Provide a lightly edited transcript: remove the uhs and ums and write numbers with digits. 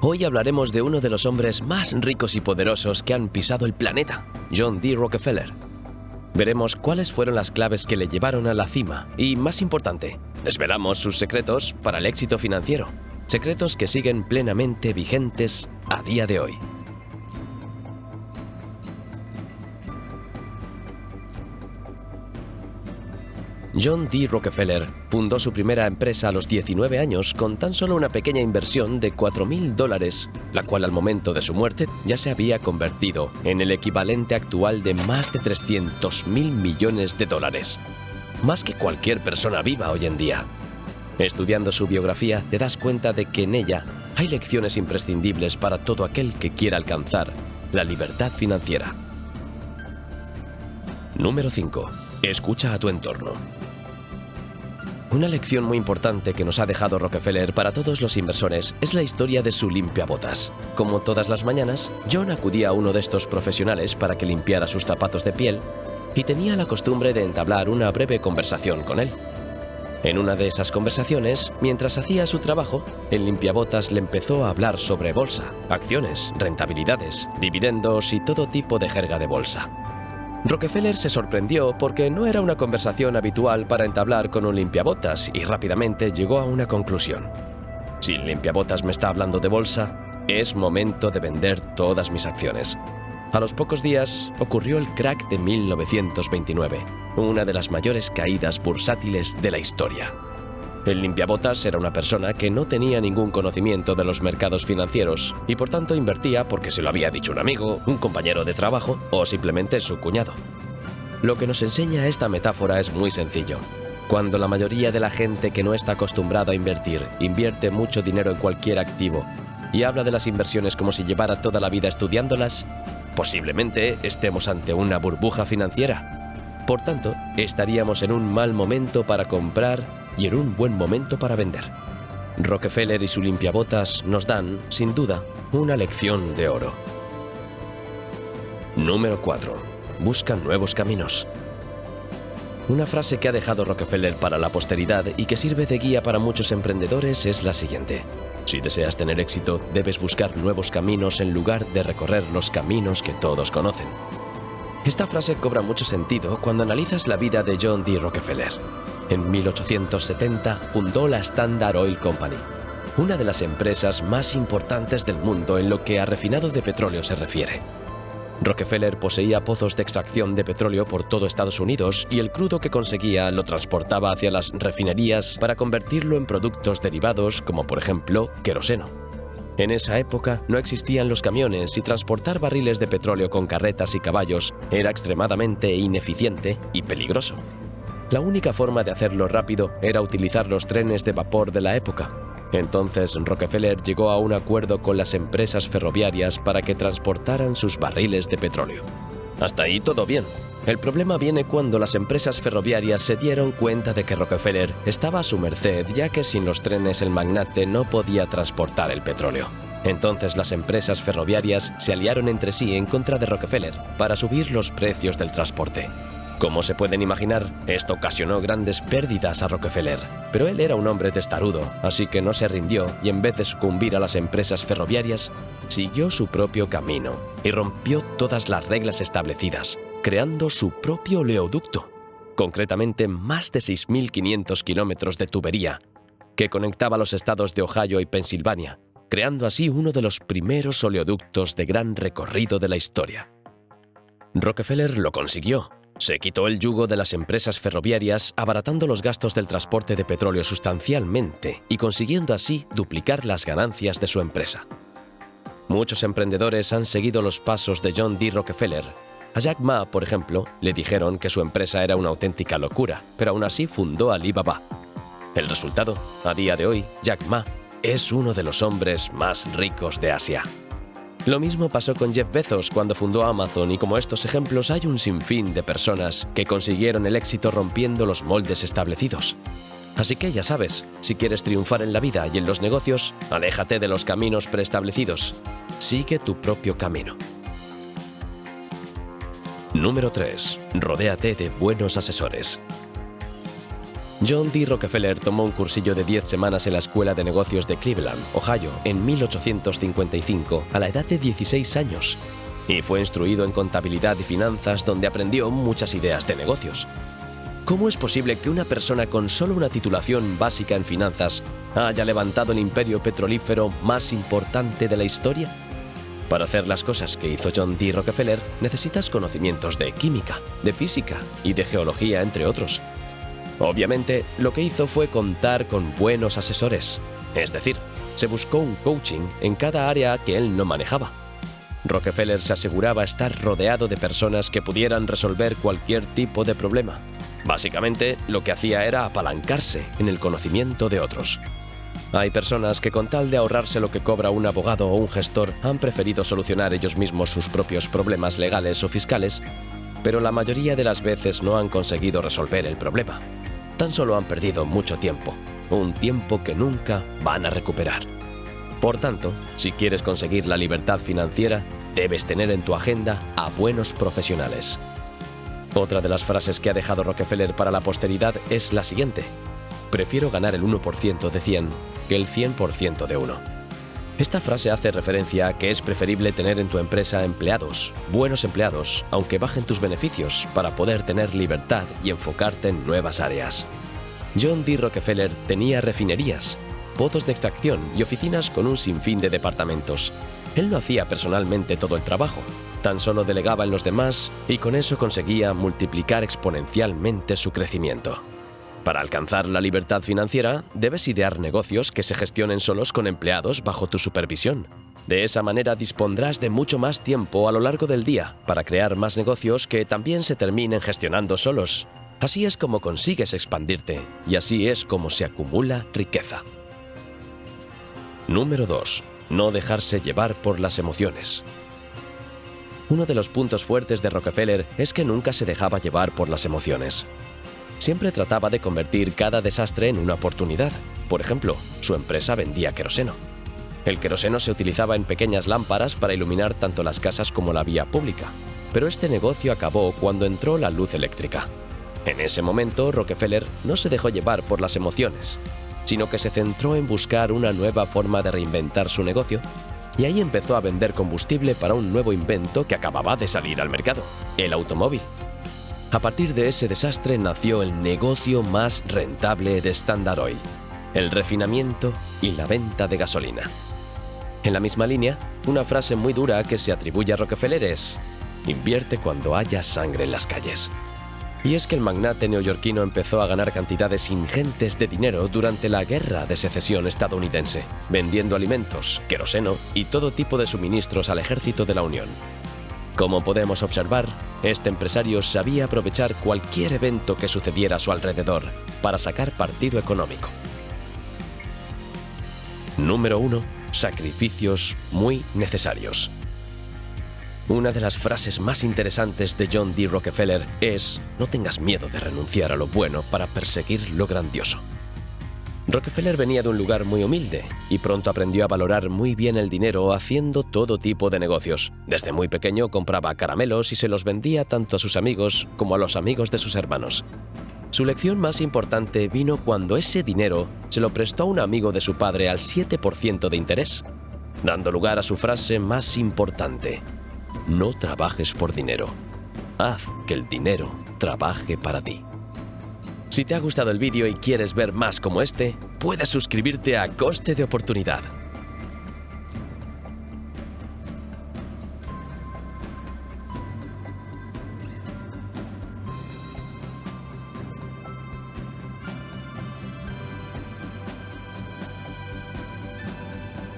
Hoy hablaremos de uno de los hombres más ricos y poderosos que han pisado el planeta, John D. Rockefeller. Veremos cuáles fueron las claves que le llevaron a la cima y, más importante, desvelamos sus secretos para el éxito financiero, secretos que siguen plenamente vigentes a día de hoy. John D. Rockefeller fundó su primera empresa a los 19 años con tan solo una pequeña inversión de $4.000, la cual al momento de su muerte ya se había convertido en el equivalente actual de más de $300.000 millones, más que cualquier persona viva hoy en día. Estudiando su biografía te das cuenta de que en ella hay lecciones imprescindibles para todo aquel que quiera alcanzar la libertad financiera. Número 5. Escucha a tu entorno. Una lección muy importante que nos ha dejado Rockefeller para todos los inversores es la historia de su limpiabotas. Como todas las mañanas, John acudía a uno de estos profesionales para que limpiara sus zapatos de piel y tenía la costumbre de entablar una breve conversación con él. En una de esas conversaciones, mientras hacía su trabajo, el limpiabotas le empezó a hablar sobre bolsa, acciones, rentabilidades, dividendos y todo tipo de jerga de bolsa. Rockefeller se sorprendió porque no era una conversación habitual para entablar con un limpiabotas y rápidamente llegó a una conclusión. Si el limpiabotas me está hablando de bolsa, es momento de vender todas mis acciones. A los pocos días ocurrió el crack de 1929, una de las mayores caídas bursátiles de la historia. El limpiabotas era una persona que no tenía ningún conocimiento de los mercados financieros y por tanto invertía porque se lo había dicho un amigo, un compañero de trabajo o simplemente su cuñado. Lo que nos enseña esta metáfora es muy sencillo. Cuando la mayoría de la gente que no está acostumbrada a invertir invierte mucho dinero en cualquier activo y habla de las inversiones como si llevara toda la vida estudiándolas, posiblemente estemos ante una burbuja financiera. Por tanto, estaríamos en un mal momento para comprar y en un buen momento para vender. Rockefeller y su limpiabotas nos dan, sin duda, una lección de oro. Número 4. Busca nuevos caminos. Una frase que ha dejado Rockefeller para la posteridad y que sirve de guía para muchos emprendedores es la siguiente: si deseas tener éxito, debes buscar nuevos caminos en lugar de recorrer los caminos que todos conocen. Esta frase cobra mucho sentido cuando analizas la vida de John D. Rockefeller. En 1870 fundó la Standard Oil Company, una de las empresas más importantes del mundo en lo que a refinado de petróleo se refiere. Rockefeller poseía pozos de extracción de petróleo por todo Estados Unidos y el crudo que conseguía lo transportaba hacia las refinerías para convertirlo en productos derivados como por ejemplo queroseno. En esa época no existían los camiones y transportar barriles de petróleo con carretas y caballos era extremadamente ineficiente y peligroso. La única forma de hacerlo rápido era utilizar los trenes de vapor de la época. Entonces Rockefeller llegó a un acuerdo con las empresas ferroviarias para que transportaran sus barriles de petróleo. Hasta ahí todo bien. El problema viene cuando las empresas ferroviarias se dieron cuenta de que Rockefeller estaba a su merced, ya que sin los trenes el magnate no podía transportar el petróleo. Entonces las empresas ferroviarias se aliaron entre sí en contra de Rockefeller para subir los precios del transporte. Como se pueden imaginar, esto ocasionó grandes pérdidas a Rockefeller, pero él era un hombre testarudo, así que no se rindió y en vez de sucumbir a las empresas ferroviarias, siguió su propio camino y rompió todas las reglas establecidas, creando su propio oleoducto, concretamente más de 6.500 kilómetros de tubería, que conectaba los estados de Ohio y Pensilvania, creando así uno de los primeros oleoductos de gran recorrido de la historia. Rockefeller lo consiguió. Se quitó el yugo de las empresas ferroviarias, abaratando los gastos del transporte de petróleo sustancialmente y consiguiendo así duplicar las ganancias de su empresa. Muchos emprendedores han seguido los pasos de John D. Rockefeller. A Jack Ma, por ejemplo, le dijeron que su empresa era una auténtica locura, pero aún así fundó Alibaba. El resultado, a día de hoy, Jack Ma es uno de los hombres más ricos de Asia. Lo mismo pasó con Jeff Bezos cuando fundó Amazon y como estos ejemplos hay un sinfín de personas que consiguieron el éxito rompiendo los moldes establecidos. Así que ya sabes, si quieres triunfar en la vida y en los negocios, aléjate de los caminos preestablecidos. Sigue tu propio camino. Número 3. Rodéate de buenos asesores. John D. Rockefeller tomó un cursillo de 10 semanas en la Escuela de Negocios de Cleveland, Ohio, en 1855, a la edad de 16 años, y fue instruido en contabilidad y finanzas, donde aprendió muchas ideas de negocios. ¿Cómo es posible que una persona con solo una titulación básica en finanzas haya levantado el imperio petrolífero más importante de la historia? Para hacer las cosas que hizo John D. Rockefeller, necesitas conocimientos de química, de física y de geología, entre otros. Obviamente, lo que hizo fue contar con buenos asesores, es decir, se buscó un coaching en cada área que él no manejaba. Rockefeller se aseguraba estar rodeado de personas que pudieran resolver cualquier tipo de problema. Básicamente, lo que hacía era apalancarse en el conocimiento de otros. Hay personas que con tal de ahorrarse lo que cobra un abogado o un gestor han preferido solucionar ellos mismos sus propios problemas legales o fiscales, pero la mayoría de las veces no han conseguido resolver el problema. Tan solo han perdido mucho tiempo, un tiempo que nunca van a recuperar. Por tanto, si quieres conseguir la libertad financiera, debes tener en tu agenda a buenos profesionales. Otra de las frases que ha dejado Rockefeller para la posteridad es la siguiente: prefiero ganar el 1% de 100 que el 100% de 1. Esta frase hace referencia a que es preferible tener en tu empresa empleados, buenos empleados, aunque bajen tus beneficios, para poder tener libertad y enfocarte en nuevas áreas. John D. Rockefeller tenía refinerías, pozos de extracción y oficinas con un sinfín de departamentos. Él no hacía personalmente todo el trabajo, tan solo delegaba en los demás y con eso conseguía multiplicar exponencialmente su crecimiento. Para alcanzar la libertad financiera, debes idear negocios que se gestionen solos con empleados bajo tu supervisión. De esa manera dispondrás de mucho más tiempo a lo largo del día para crear más negocios que también se terminen gestionando solos. Así es como consigues expandirte y así es como se acumula riqueza. Número 2. No dejarse llevar por las emociones. Uno de los puntos fuertes de Rockefeller es que nunca se dejaba llevar por las emociones. Siempre trataba de convertir cada desastre en una oportunidad. Por ejemplo, su empresa vendía queroseno. El queroseno se utilizaba en pequeñas lámparas para iluminar tanto las casas como la vía pública. Pero este negocio acabó cuando entró la luz eléctrica. En ese momento, Rockefeller no se dejó llevar por las emociones, sino que se centró en buscar una nueva forma de reinventar su negocio, y ahí empezó a vender combustible para un nuevo invento que acababa de salir al mercado: el automóvil. A partir de ese desastre nació el negocio más rentable de Standard Oil: el refinamiento y la venta de gasolina. En la misma línea, una frase muy dura que se atribuye a Rockefeller es: invierte cuando haya sangre en las calles. Y es que el magnate neoyorquino empezó a ganar cantidades ingentes de dinero durante la Guerra de Secesión estadounidense, vendiendo alimentos, queroseno y todo tipo de suministros al ejército de la Unión. Como podemos observar, este empresario sabía aprovechar cualquier evento que sucediera a su alrededor para sacar partido económico. Número 1. Sacrificios muy necesarios. Una de las frases más interesantes de John D. Rockefeller es: no tengas miedo de renunciar a lo bueno para perseguir lo grandioso. Rockefeller venía de un lugar muy humilde y pronto aprendió a valorar muy bien el dinero haciendo todo tipo de negocios. Desde muy pequeño compraba caramelos y se los vendía tanto a sus amigos como a los amigos de sus hermanos. Su lección más importante vino cuando ese dinero se lo prestó a un amigo de su padre al 7% de interés, dando lugar a su frase más importante: no trabajes por dinero, haz que el dinero trabaje para ti. Si te ha gustado el vídeo y quieres ver más como este, puedes suscribirte a Coste de Oportunidad.